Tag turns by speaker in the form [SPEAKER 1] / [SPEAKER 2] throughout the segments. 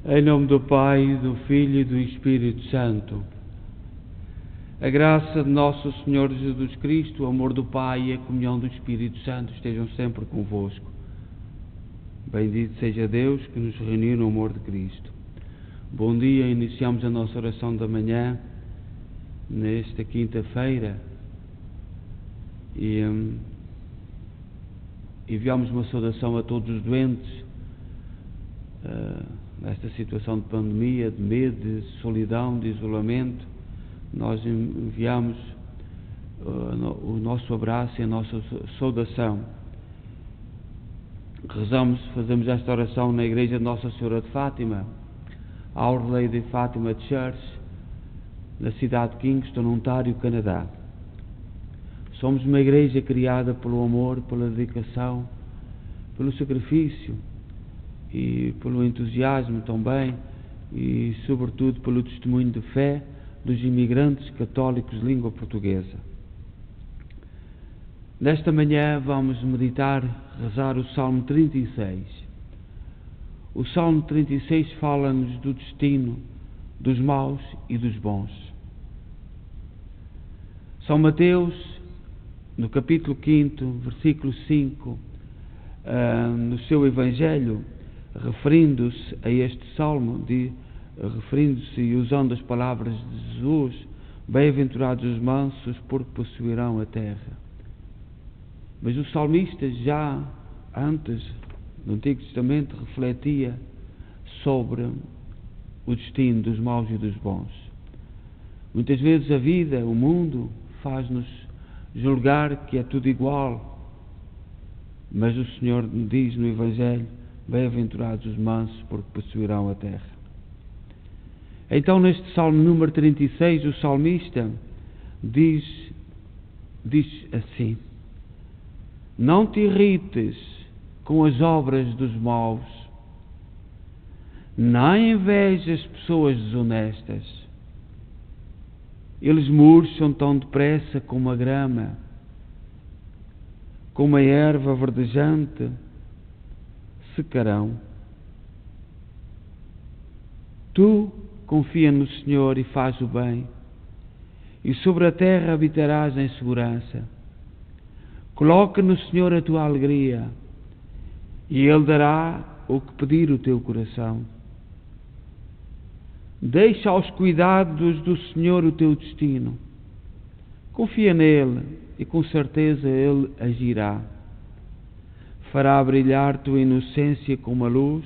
[SPEAKER 1] Em nome do Pai, do Filho e do Espírito Santo. A graça de nosso Senhor Jesus Cristo, o amor do Pai e a comunhão do Espírito Santo estejam sempre convosco. Bendito seja Deus que nos reuniu no amor de Cristo. Bom dia, iniciamos a nossa oração da manhã, nesta quinta-feira, e enviamos uma saudação a todos os doentes, nesta situação de pandemia, de medo, de solidão, de isolamento. Nós enviamos o nosso abraço e a nossa saudação. Fazemos esta oração na igreja de Nossa Senhora de Fátima, Our Lady Fatima Church, na cidade de Kingston, Ontário, Canadá. Somos uma igreja criada pelo amor, pela dedicação, pelo sacrifício e pelo entusiasmo também, e sobretudo pelo testemunho de fé dos imigrantes católicos de língua portuguesa. Nesta manhã vamos meditar, rezar o Salmo 36. O Salmo 36 fala-nos do destino dos maus e dos bons. São Mateus, no capítulo 5, versículo 5, no seu Evangelho, referindo-se a este Salmo, referindo-se e usando as palavras de Jesus: bem-aventurados os mansos, porque possuirão a terra. Mas o salmista, já antes, no Antigo Testamento, refletia sobre o destino dos maus e dos bons. Muitas vezes a vida, o mundo, faz-nos julgar que é tudo igual, mas o Senhor diz no Evangelho: bem-aventurados os mansos, porque possuirão a terra. Então, neste Salmo número 36, o salmista diz assim: não te irrites com as obras dos maus, não invejes pessoas desonestas. Eles murcham tão depressa como a grama, como a erva verdejante, secarão. Tu confia no Senhor e faz o bem, e sobre a terra habitarás em segurança. Coloca no Senhor a tua alegria, e Ele dará o que pedir o teu coração. Deixa aos cuidados do Senhor o teu destino. Confia nele, e com certeza Ele agirá. Fará brilhar tua inocência como a luz,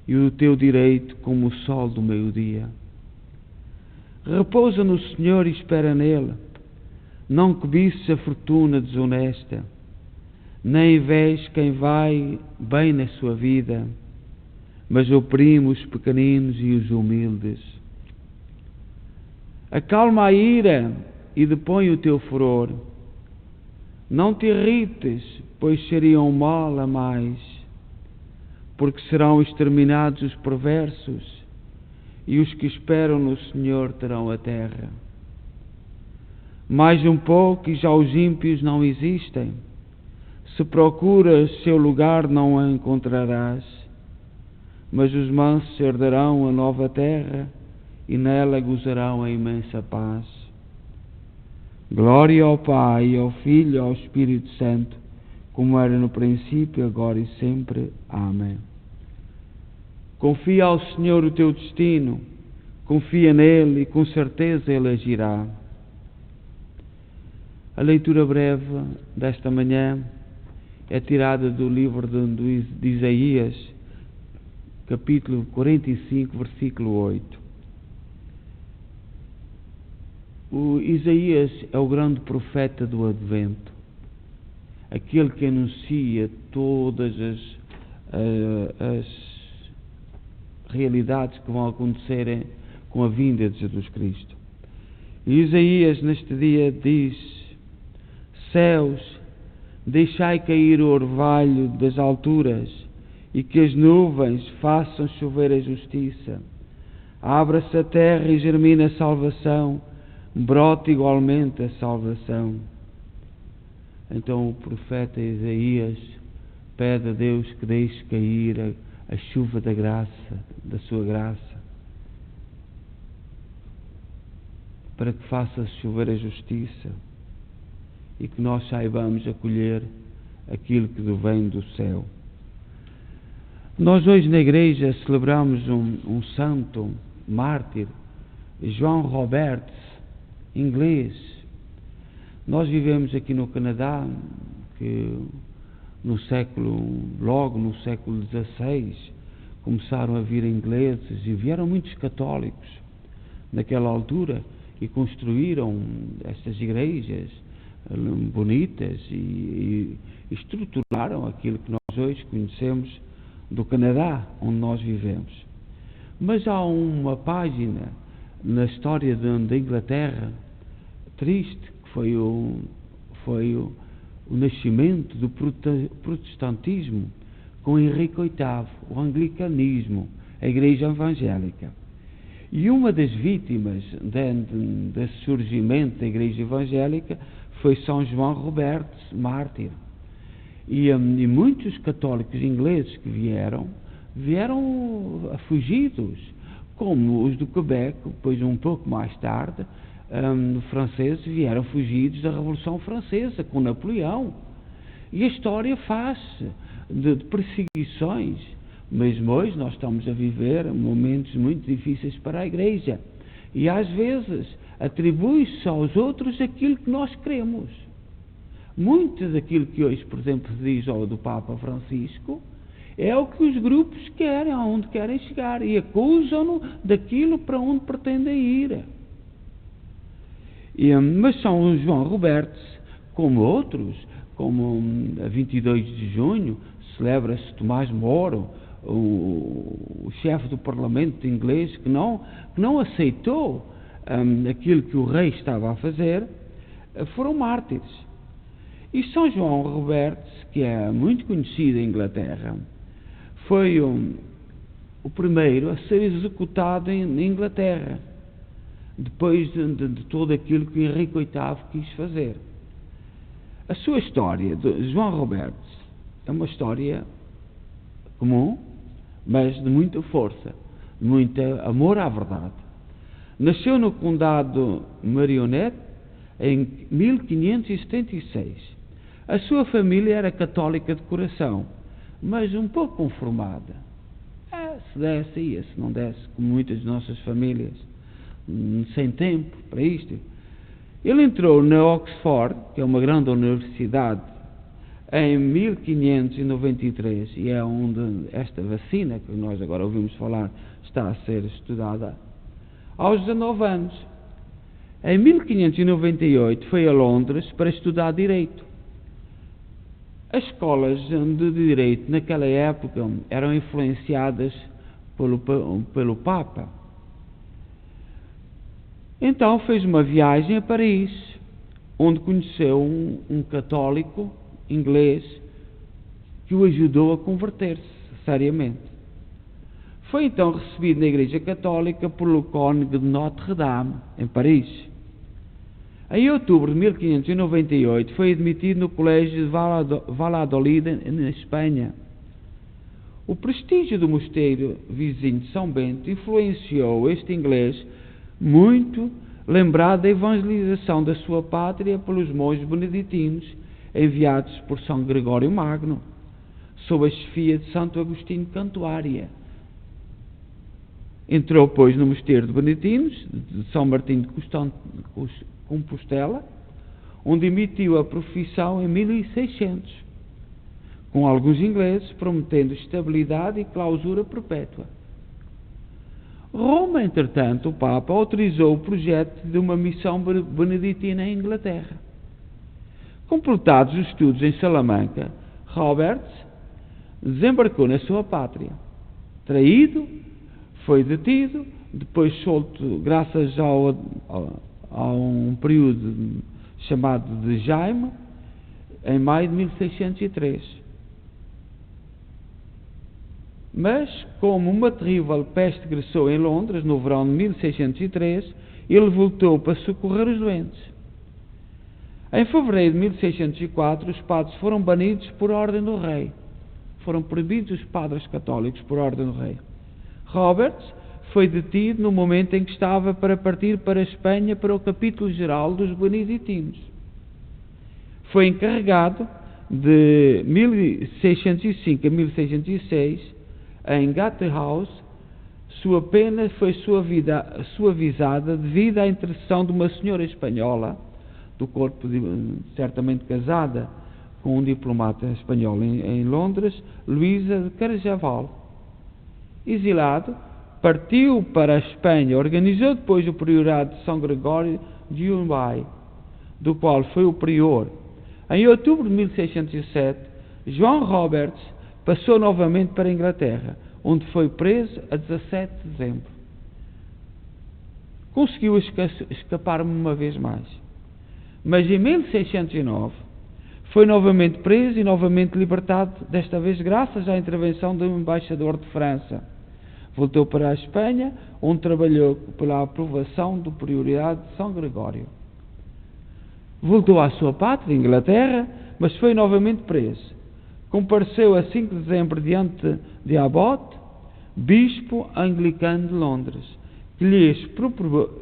[SPEAKER 1] e o teu direito como o sol do meio-dia. Repousa no Senhor e espera nele. Não cobices a fortuna desonesta, nem invejes quem vai bem na sua vida, mas oprime os pequeninos e os humildes. Acalma a ira e depõe o teu furor. Não te irrites, pois seriam mal a mais, porque serão exterminados os perversos, e os que esperam no Senhor terão a terra. Mais um pouco e já os ímpios não existem. Se procuras seu lugar, não o encontrarás. Mas os mansos herdarão a nova terra, e nela gozarão a imensa paz. Glória ao Pai, ao Filho e ao Espírito Santo, como era no princípio, agora e sempre. Amém. Confia ao Senhor o teu destino, confia nele e com certeza Ele agirá. A leitura breve desta manhã é tirada do livro de Isaías, capítulo 45, versículo 8. O Isaías é o grande profeta do Advento, aquele que anuncia todas as realidades que vão acontecer com a vinda de Jesus Cristo. E Isaías neste dia diz: céus, deixai cair o orvalho das alturas, e que as nuvens façam chover a justiça. Abra-se a terra e germina a salvação, brote igualmente a salvação. Então o profeta Isaías pede a Deus que deixe cair a chuva da graça, da sua graça, para que faça chover a justiça e que nós saibamos acolher aquilo que vem do céu. Nós hoje na igreja celebramos um santo mártir, João Roberts, inglês. Nós vivemos aqui no Canadá, que logo no século XVI, começaram a vir ingleses e vieram muitos católicos naquela altura e construíram estas igrejas bonitas e estruturaram aquilo que nós hoje conhecemos do Canadá, onde nós vivemos. Mas há uma página na história da Inglaterra triste, que foi o nascimento do protestantismo com Henrique VIII, o anglicanismo, a Igreja Evangélica. E uma das vítimas desse surgimento da Igreja Evangélica foi São João Roberts, mártir. E muitos católicos ingleses que vieram fugidos, como os do Quebec, depois um pouco mais tarde, franceses vieram fugidos da Revolução Francesa, com Napoleão. E a história faz-se de perseguições. Mesmo hoje nós estamos a viver momentos muito difíceis para a Igreja. E às vezes atribui-se aos outros aquilo que nós queremos. Muito daquilo que hoje, por exemplo, se diz do Papa Francisco é o que os grupos querem, aonde querem chegar, e acusam-no daquilo para onde pretendem ir. Mas São João Roberts, como outros, como a 22 de junho, celebra-se Tomás Moro, o chefe do Parlamento inglês, que não aceitou aquilo que o rei estava a fazer, foram mártires. E São João Roberts, que é muito conhecido em Inglaterra, foi o primeiro a ser executado em Inglaterra, depois de tudo aquilo que Henrique VIII quis fazer. A sua história de João Roberts é uma história comum, mas de muita força, de muito amor à verdade. Nasceu no condado Marionette em 1576. A sua família era católica de coração, mas um pouco conformada. Se desse, ia, se não desse, como muitas de nossas famílias, sem tempo para isto. Ele entrou na Oxford, que é uma grande universidade, em 1593, e é onde esta vacina, que nós agora ouvimos falar, está a ser estudada, aos 19 anos. Em 1598 foi a Londres para estudar Direito. As escolas de Direito naquela época eram influenciadas pelo Papa. Então fez uma viagem a Paris, onde conheceu um católico inglês que o ajudou a converter-se seriamente. Foi então recebido na Igreja Católica pelo Cônego de Notre-Dame, em Paris. Em outubro de 1598 foi admitido no Colégio de Valladolid, na Espanha. O prestígio do mosteiro vizinho de São Bento influenciou este inglês muito, lembrado da evangelização da sua pátria pelos monges beneditinos enviados por São Gregório Magno, sob a chefia de Santo Agostinho Cantuária. Entrou, pois, no mosteiro de beneditinos de São Martinho de Compostela, onde emitiu a profissão em 1600, com alguns ingleses prometendo estabilidade e clausura perpétua. Roma, entretanto, o Papa autorizou o projeto de uma missão beneditina em Inglaterra. Completados os estudos em Salamanca, Roberts desembarcou na sua pátria. Traído, foi detido, depois solto graças a um período chamado de Jaime, em maio de 1603. Mas, como uma terrível peste gressou em Londres no verão de 1603, ele voltou para socorrer os doentes. Em fevereiro de 1604, os padres foram banidos por ordem do rei. foram proibidos os padres católicos por ordem do rei. Roberts foi detido no momento em que estava para partir para a Espanha para o capítulo geral dos beneditinos. Foi encarregado de 1605 a 1606 em Gatehouse. Sua pena foi suavizada devido à intercessão de uma senhora espanhola, do corpo certamente casada com um diplomata espanhol em Londres, Luísa de Carjaval. Exilado, partiu para a Espanha, organizou depois o priorado de São Gregório de Uruguai, do qual foi o prior. Em outubro de 1607, João Roberts passou novamente para a Inglaterra, onde foi preso a 17 de dezembro. Conseguiu escapar uma vez mais. Mas em 1609 foi novamente preso e novamente libertado, desta vez graças à intervenção do embaixador de França. Voltou para a Espanha, onde trabalhou pela aprovação do prioridade de São Gregório. Voltou à sua pátria, Inglaterra, mas foi novamente preso. Compareceu a 5 de dezembro diante de Abbott, bispo anglicano de Londres, que lhe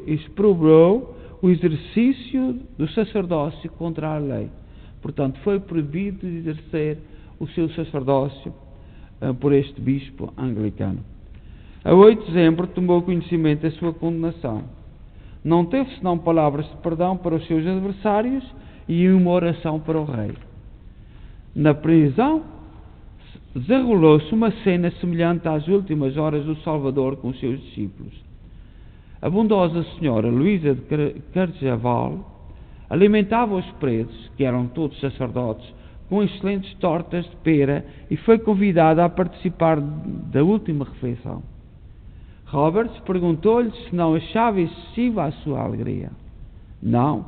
[SPEAKER 1] expropriou o exercício do sacerdócio contra a lei. Portanto, foi proibido de exercer o seu sacerdócio por este bispo anglicano. A 8 de dezembro tomou conhecimento da sua condenação. Não teve senão palavras de perdão para os seus adversários e uma oração para o rei. Na prisão, desenrolou-se uma cena semelhante às últimas horas do Salvador com os seus discípulos. A bondosa senhora Luísa de Carjaval alimentava os presos, que eram todos sacerdotes, com excelentes tortas de pera e foi convidada a participar da última refeição. Roberts perguntou-lhe se não achava excessiva a sua alegria. Não,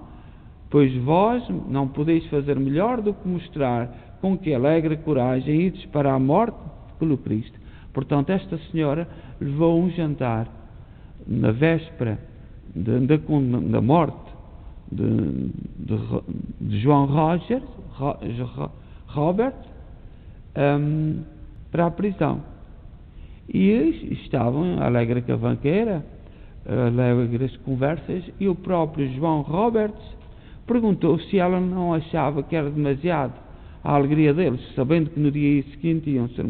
[SPEAKER 1] pois vós não podeis fazer melhor do que mostrar com que alegre coragem ides para a morte pelo Cristo. Portanto, esta senhora levou um jantar na véspera da morte de João Robert para a prisão. E estavam alegre cavanqueira, alegres conversas, e o próprio João Roberts perguntou se ela não achava que era demasiado a alegria deles, sabendo que no dia seguinte iam ser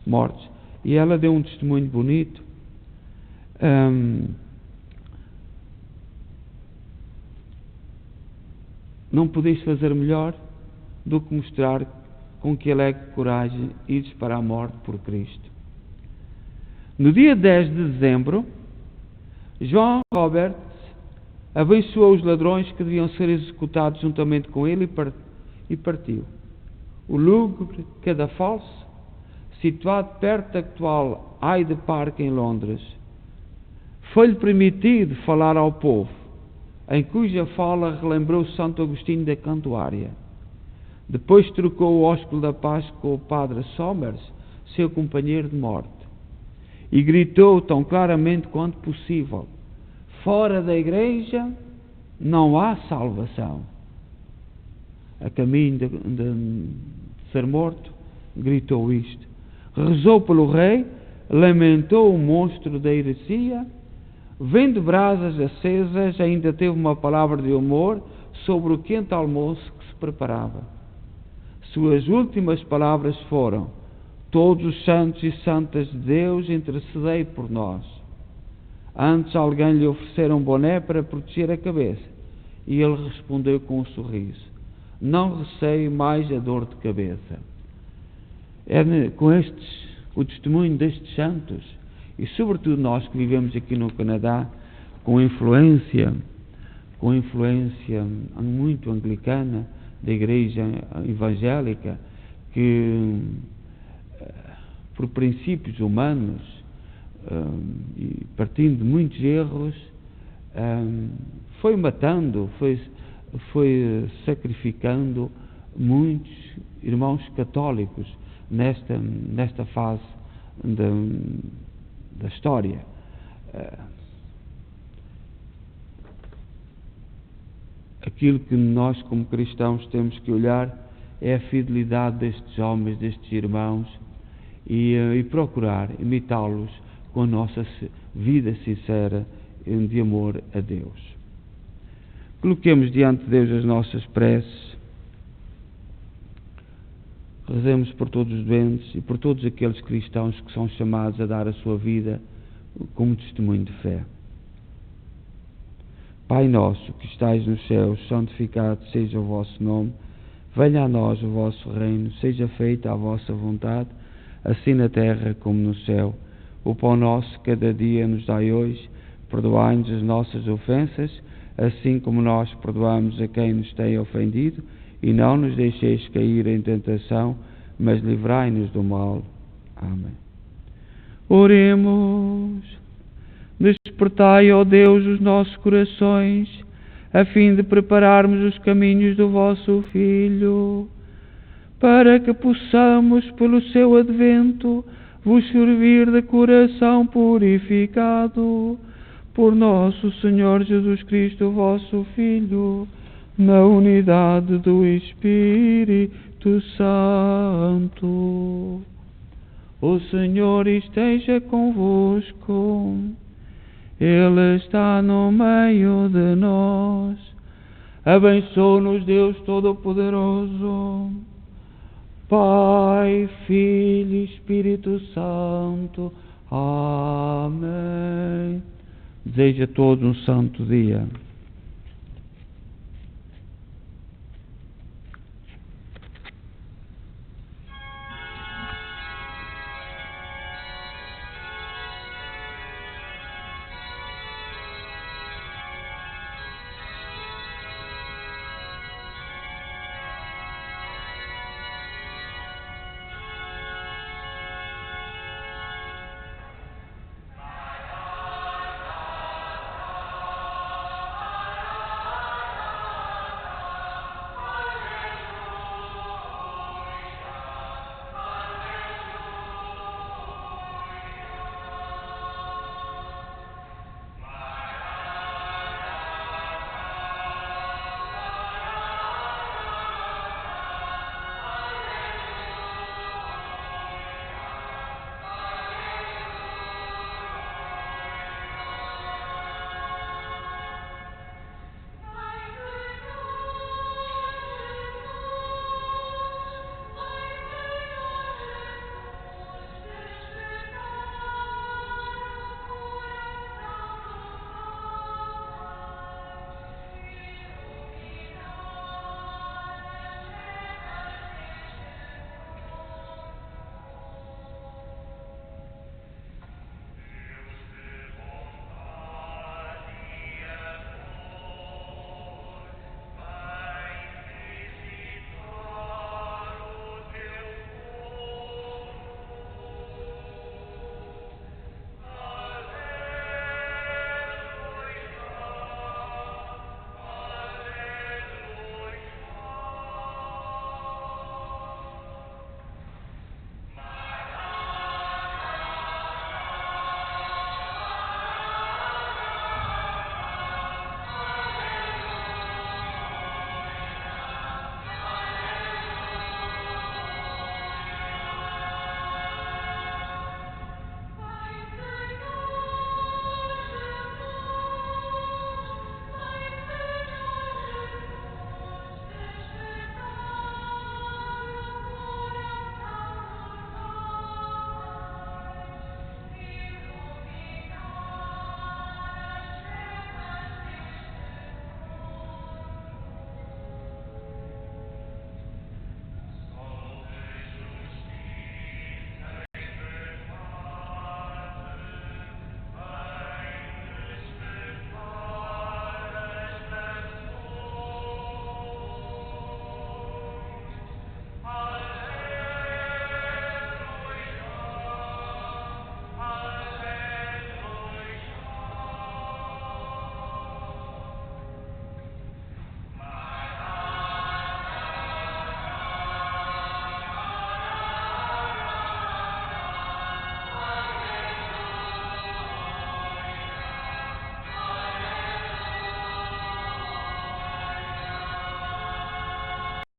[SPEAKER 1] mortos. E ela deu um testemunho bonito. Não podeis fazer melhor do que mostrar com que alegre coragem ides para a morte por Cristo. No dia 10 de dezembro, João Roberts abençoou os ladrões que deviam ser executados juntamente com ele e partiu. O lúgubre cadafalso, situado perto da atual Hyde Park em Londres, foi-lhe permitido falar ao povo, em cuja fala relembrou Santo Agostinho da Cantuária. Depois trocou o ósculo da paz com o padre Somers, seu companheiro de morte, e gritou tão claramente quanto possível: fora da igreja não há salvação. A caminho de ser morto, gritou isto. Rezou pelo rei, lamentou o monstro da heresia, vendo brasas acesas, ainda teve uma palavra de humor sobre o quente almoço que se preparava. Suas últimas palavras foram: todos os santos e santas de Deus, intercedei por nós. Antes alguém lhe oferecera um boné para proteger a cabeça, e ele respondeu com um sorriso: não receio mais a dor de cabeça. É com o testemunho destes santos, e sobretudo nós que vivemos aqui no Canadá, com influência muito anglicana da igreja evangélica, que por princípios humanos e partindo de muitos erros, foi matando, foi sacrificando muitos irmãos católicos nesta fase da história. Aquilo que nós como cristãos temos que olhar é a fidelidade destes homens, destes irmãos, e procurar imitá-los com a nossa vida sincera de amor a Deus. Coloquemos diante de Deus as nossas preces, rezemos por todos os doentes e por todos aqueles cristãos que são chamados a dar a sua vida como testemunho de fé. Pai nosso, que estais nos céus, santificado seja o vosso nome, venha a nós o vosso reino, seja feita a vossa vontade, assim na terra como no céu. O pão nosso cada dia nos dai hoje, perdoai-nos as nossas ofensas, assim como nós perdoamos a quem nos tem ofendido, e não nos deixeis cair em tentação, mas livrai-nos do mal. Amém. Oremos. Despertai, ó Deus, os nossos corações, a fim de prepararmos os caminhos do vosso Filho, para que possamos, pelo seu advento, vos servir de coração purificado, por nosso Senhor Jesus Cristo, vosso Filho, na unidade do Espírito Santo. O Senhor esteja convosco. Ele está no meio de nós. Abençoe-nos Deus Todo-Poderoso, Pai, Filho e Espírito Santo. Amém. Desejo a todos um santo dia.